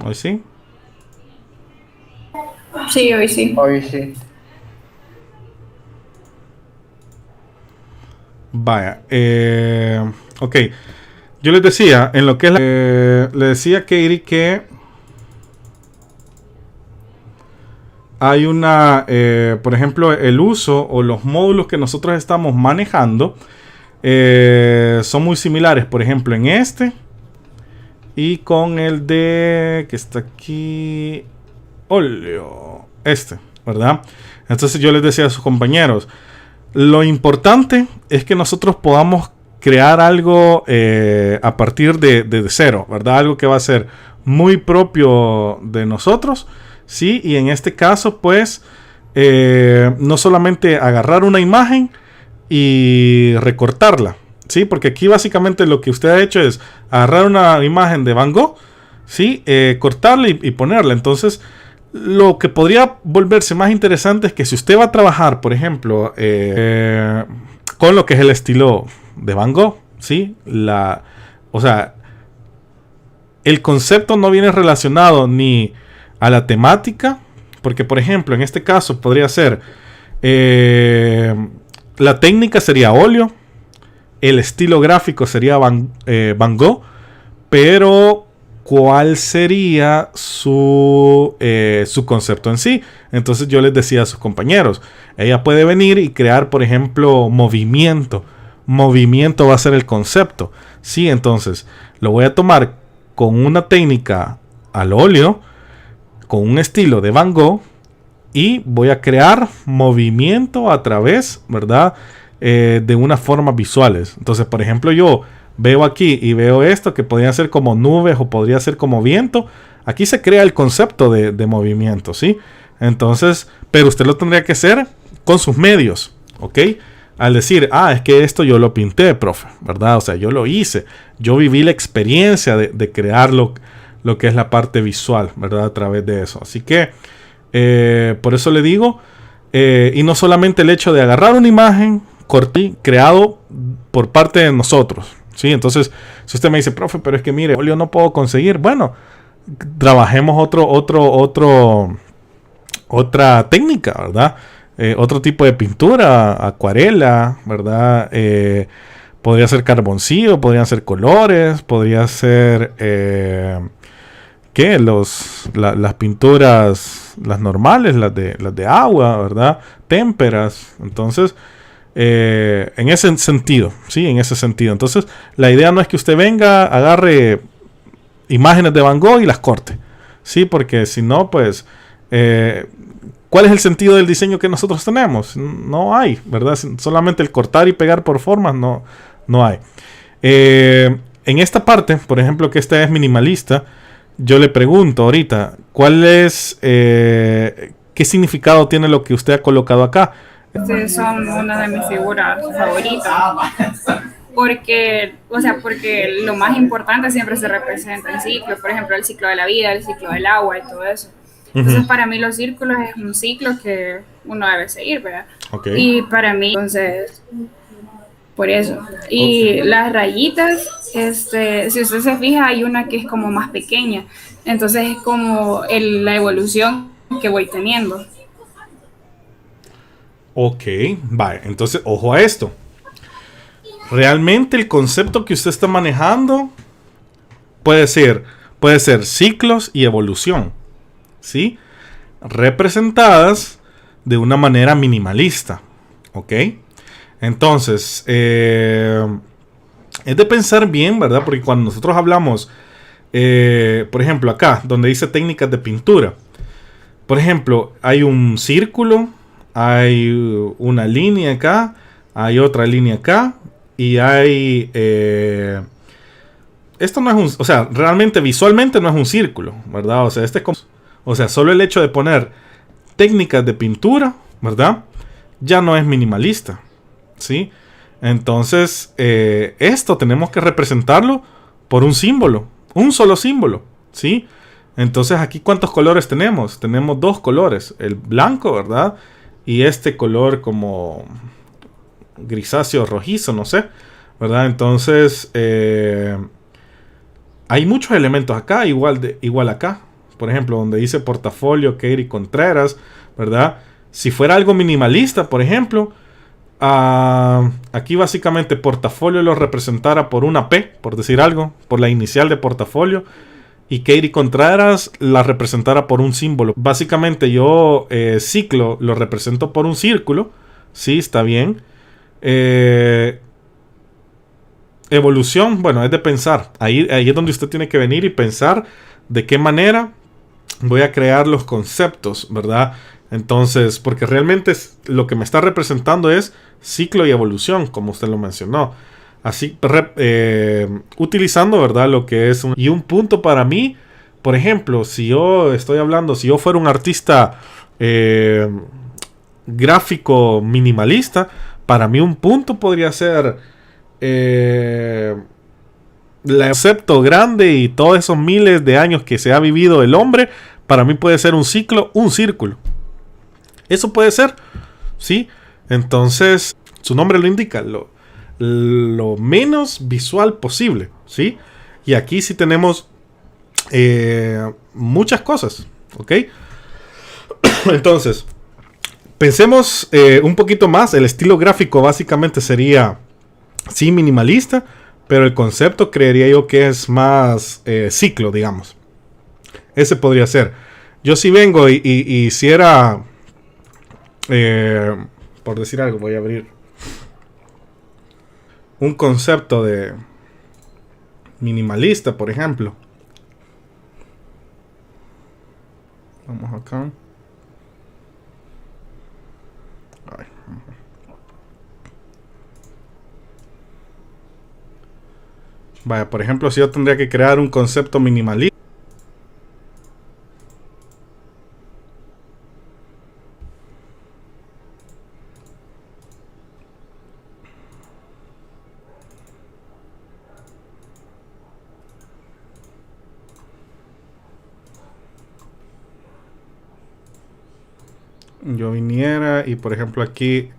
¿Hoy sí? Sí, hoy sí. Hoy sí. Vaya. Ok. Yo les decía, en lo que es le decía a Katie que hay una, por ejemplo, el uso o los módulos que nosotros estamos manejando son muy similares. Por ejemplo, en este y con el de que está aquí, óleo, ¿verdad? Entonces yo les decía a sus compañeros, lo importante es que nosotros podamos crear algo a partir de cero, ¿verdad? Algo que va a ser muy propio de nosotros, ¿sí? Y en este caso, pues, no solamente agarrar una imagen y recortarla, ¿sí? Porque aquí básicamente lo que usted ha hecho es agarrar una imagen de Van Gogh, ¿sí? Cortarla y ponerla. Entonces, lo que podría volverse más interesante es que si usted va a trabajar, por ejemplo, con lo que es el estilo de Van Gogh, ¿sí? O sea, el concepto no viene relacionado ni a la temática, porque por ejemplo, en este caso podría ser la técnica sería óleo, el estilo gráfico sería Van Gogh, pero ¿cuál sería su concepto en sí? Entonces yo les decía a sus compañeros, ella puede venir y crear, por ejemplo, movimiento va a ser el concepto, ¿sí? Entonces lo voy a tomar con una técnica al óleo, con un estilo de Van Gogh, y voy a crear movimiento a través, ¿verdad? De unas formas visuales. Entonces, por ejemplo, yo veo aquí y veo esto que podría ser como nubes o podría ser como viento. Aquí se crea el concepto de movimiento, ¿sí? Entonces, pero usted lo tendría que hacer con sus medios, ¿ok? Al decir, es que esto yo lo pinté, profe, ¿verdad? O sea, yo lo hice. Yo viví la experiencia de crear lo que es la parte visual, ¿verdad? A través de eso. Así que, por eso le digo, y no solamente el hecho de agarrar una imagen creado por parte de nosotros, ¿sí? Entonces, si usted me dice, profe, pero es que mire, óleo no puedo conseguir, bueno, trabajemos otra técnica, ¿verdad? Otro tipo de pintura, acuarela, ¿verdad? Podría ser carboncillo, podrían ser colores, podría ser las pinturas, las normales, las de agua, ¿verdad? Témperas. Entonces, En ese sentido, ¿sí? En ese sentido. Entonces, la idea no es que usted venga, agarre imágenes de Van Gogh y las corte, ¿sí? Porque si no, pues, ¿cuál es el sentido del diseño que nosotros tenemos? No hay, ¿verdad? Solamente el cortar y pegar por formas, no hay. En esta parte, por ejemplo, que esta es minimalista, yo le pregunto ahorita, ¿cuál es, qué significado tiene lo que usted ha colocado acá? Ustedes son una de mis figuras favoritas. Porque lo más importante siempre se representa en ciclos, por ejemplo, el ciclo de la vida, el ciclo del agua y todo eso. Entonces, para mí los círculos es un ciclo que uno debe seguir, ¿verdad? Okay. Y para mí, entonces, por eso. Y las rayitas, si usted se fija, hay una que es como más pequeña. Entonces es como la evolución que voy teniendo. Ok, vale. Entonces, ojo a esto. Realmente el concepto que usted está manejando puede ser ciclos y evolución, ¿sí? Representadas de una manera minimalista, ¿ok? Entonces, es de pensar bien, ¿verdad? Porque cuando nosotros hablamos, por ejemplo, acá, donde dice técnicas de pintura, por ejemplo, hay un círculo, hay una línea acá, hay otra línea acá, y hay... esto no es un... O sea, realmente visualmente no es un círculo, ¿verdad? O sea, solo el hecho de poner técnicas de pintura, ¿verdad? Ya no es minimalista, ¿sí? Entonces, esto tenemos que representarlo por un símbolo, un solo símbolo, ¿sí? Entonces, aquí, ¿cuántos colores tenemos? Tenemos 2 colores, el blanco, ¿verdad? Y este color como grisáceo rojizo, no sé, ¿verdad? Entonces, hay muchos elementos acá, igual acá. Por ejemplo, donde dice portafolio, Katie Contreras, ¿verdad? Si fuera algo minimalista, por ejemplo, aquí básicamente portafolio lo representara por una P, por decir algo, por la inicial de portafolio, y Katie Contreras la representara por un símbolo. Básicamente yo ciclo lo represento por un círculo, sí, está bien. Evolución, bueno, es de pensar. Ahí es donde usted tiene que venir y pensar de qué manera voy a crear los conceptos, ¿verdad? Entonces, porque realmente lo que me está representando es ciclo y evolución, como usted lo mencionó. Así, utilizando, ¿verdad? Lo que es y un punto para mí, por ejemplo, si yo fuera un artista gráfico minimalista, para mí un punto podría ser el concepto grande y todos esos miles de años que se ha vivido el hombre, para mí puede ser un ciclo, un círculo. Eso puede ser, ¿sí? Entonces, su nombre lo indica, lo menos visual posible, ¿sí? Y aquí sí tenemos muchas cosas, ¿ok? Entonces, pensemos un poquito más. El estilo gráfico básicamente sería, sí, minimalista, pero el concepto creería yo que es más ciclo, digamos. Ese podría ser. Yo si vengo y hiciera, por decir algo, voy a abrir un concepto de minimalista, por ejemplo. Vamos acá. Ay. Vaya, por ejemplo, si yo tendría que crear un concepto minimalista. Yo viniera y por ejemplo aquí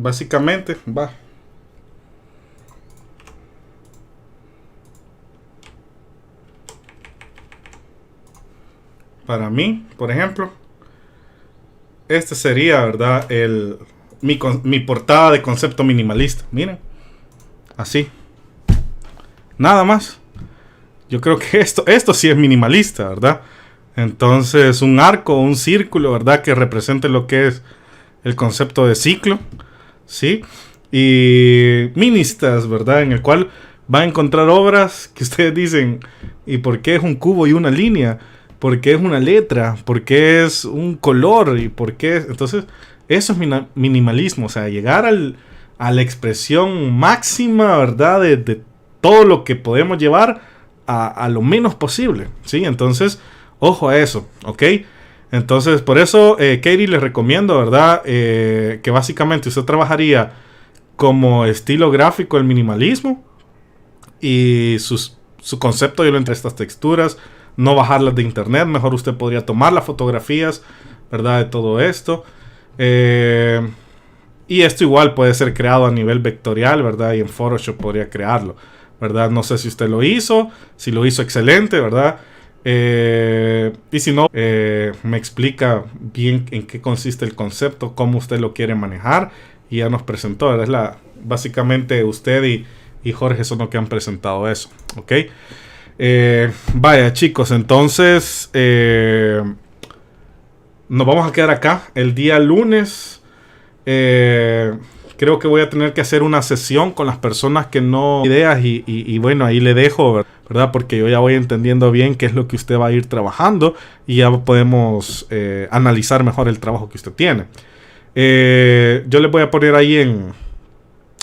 básicamente, va. Para mí, por ejemplo, este sería, ¿verdad? Mi portada de concepto minimalista. Miren, así. Nada más. Yo creo que esto sí es minimalista, ¿verdad? Entonces, un arco, un círculo, ¿verdad? Que represente lo que es el concepto de ciclo, ¿sí? Y ministas, ¿verdad? En el cual va a encontrar obras que ustedes dicen, ¿y por qué es un cubo y una línea? ¿Por qué es una letra? ¿Por qué es un color? ¿Y por qué? Entonces, eso es minimalismo, o sea, llegar a la expresión máxima, ¿verdad? De todo lo que podemos llevar a lo menos posible, ¿sí? Entonces, ojo a eso, ¿ok? Entonces, por eso, Katie, les recomiendo, ¿verdad? Que básicamente usted trabajaría como estilo gráfico el minimalismo y su concepto yo lo entre estas texturas, no bajarlas de internet, mejor usted podría tomar las fotografías, ¿verdad? De todo esto. Y esto igual puede ser creado a nivel vectorial, ¿verdad? Y en Photoshop podría crearlo, ¿verdad? No sé si usted lo hizo, si lo hizo excelente, ¿verdad? Y si no, me explica bien en qué consiste el concepto, cómo usted lo quiere manejar. Y ya nos presentó, ¿verdad? Básicamente usted y Jorge son los que han presentado eso, ¿ok? Vaya chicos, entonces nos vamos a quedar acá el día lunes. Creo que voy a tener que hacer una sesión con las personas que no ideas y bueno, ahí le dejo, ¿verdad? Porque yo ya voy entendiendo bien qué es lo que usted va a ir trabajando y ya podemos analizar mejor el trabajo que usted tiene. Yo les voy a poner ahí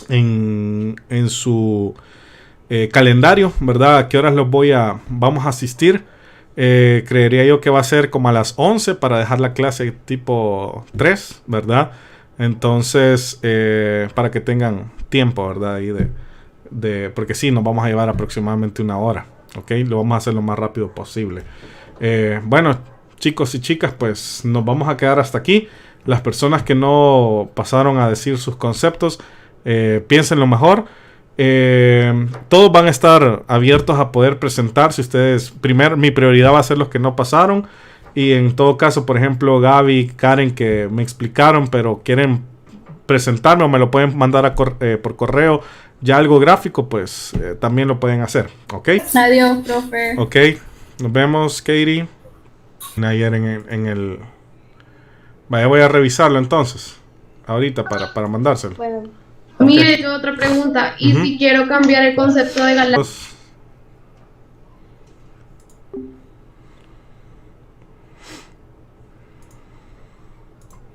en su calendario, ¿verdad? A qué horas vamos a asistir. Creería yo que va a ser como a las 11 para dejar la clase tipo 3, ¿verdad? Entonces, para que tengan tiempo, ¿verdad? Ahí porque sí, nos vamos a llevar aproximadamente 1 hora, ¿ok? Lo vamos a hacer lo más rápido posible. Bueno, chicos y chicas, pues nos vamos a quedar hasta aquí. Las personas que no pasaron a decir sus conceptos, piensen lo mejor. Todos van a estar abiertos a poder presentar. Si ustedes, mi prioridad va a ser los que no pasaron. Y en todo caso, por ejemplo, Gaby, Karen, que me explicaron, pero quieren presentarme o me lo pueden mandar por correo, ya algo gráfico, pues también lo pueden hacer, ¿ok? Adiós, profe. Ok, nos vemos, Katie. Ayer en el... Vaya, voy a revisarlo entonces, ahorita para mandárselo. Bueno. Mire, yo otra pregunta. ¿Y si quiero cambiar el concepto de galaxia?